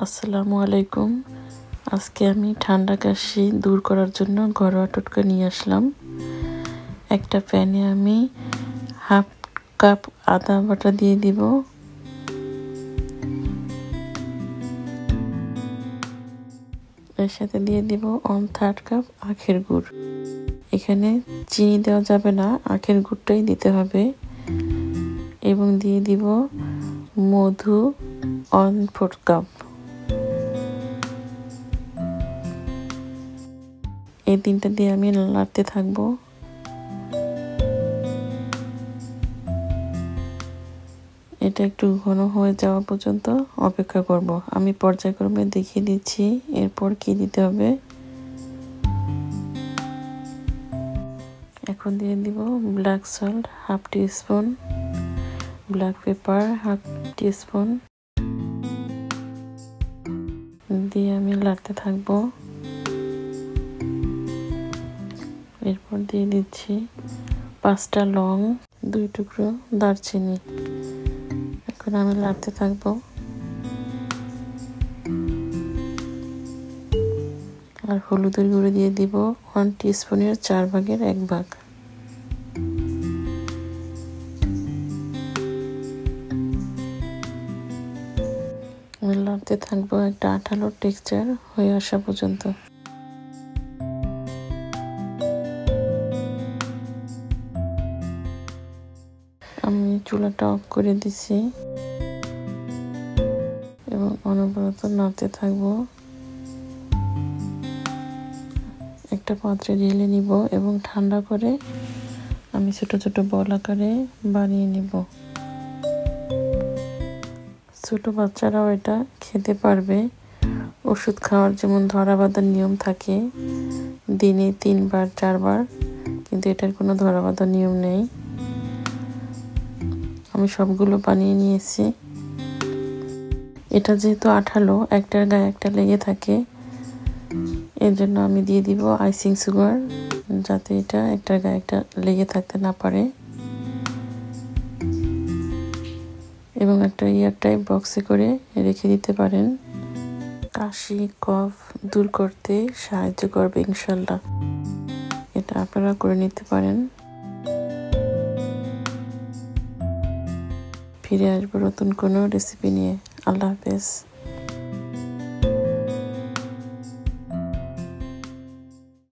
আসসালামু আলাইকুম। আজকে আমি ঠান্ডা কাশি দূর করার জন্য ঘরোয়া টোটকা নিয়ে আসলাম। একটা প্যানে আমি হাফ কাপ আদা বাটা দিয়ে দিব। এর সাথে দিয়ে দিব 1/3 কাপ আখের গুড়। এখানে চিনি দেওয়া যাবে না, আখের গুড়টাই দিতে হবে। এবং দিয়ে দিব মধু 1/4 কাপ। এই তিনটা দিয়ে আমি নাড়তে থাকবো। এটা একটু ঘন হয়ে যাওয়া পর্যন্ত অপেক্ষা করব। আমি পর্যায়ক্রমে দেখিয়ে দিচ্ছি এরপর কি দিতে হবে। এখন দিয়ে দিব black salt half teaspoon, black pepper half teaspoon দিয়ে আমি নাড়তে থাকবো। এরপর দিয়ে দিচ্ছি 5টা লং, 2 টুকরো দারচিনি। এখন আমি নাড়তে থাকবো। আর হলুদের গুঁড়ো দিয়ে দিব 1 টিস্পুনের 4 ভাগের 1 ভাগ। আমি নাড়তে থাকবো একটা আঠালো টেক্সচার হয়ে আসা পর্যন্ত। আমি চুলাটা অফ করে দিছি এবং অনবরত নাড়তে থাকবো। একটা পাত্রে ঢেলে নিব এবং ঠান্ডা করে আমি ছোট ছোট বল আকারে বানিয়ে নিব। ছোট বাচ্চারাও এটা খেতে পারবে। ওষুধ খাওয়ার যেমন ধরা বাঁধার নিয়ম থাকে দিনে 3 বার 4 বার, কিন্তু এটার কোনো ধরা বাঁধার নিয়ম নেই। আমি সবগুলো বানিয়ে নিয়েছি। এটা যেহেতু আঠালো, একটার গায়ে একটা লেগে থাকে, এর জন্য আমি দিয়ে দিব আইসিং সুগার, যাতে এটা একটার গায়ে একটা লেগে থাকতে না পারে। এবং একটা এয়ারটাইট বক্সে করে রেখে দিতে পারেন। কাশি কফ দূর করতে সাহায্য করবে ইনশাল্লাহ। এটা আপনারা করে নিতে পারেন। ফিরে আসবো নতুন কোনো রেসিপি নিয়ে। আল্লাহ হাফেজ।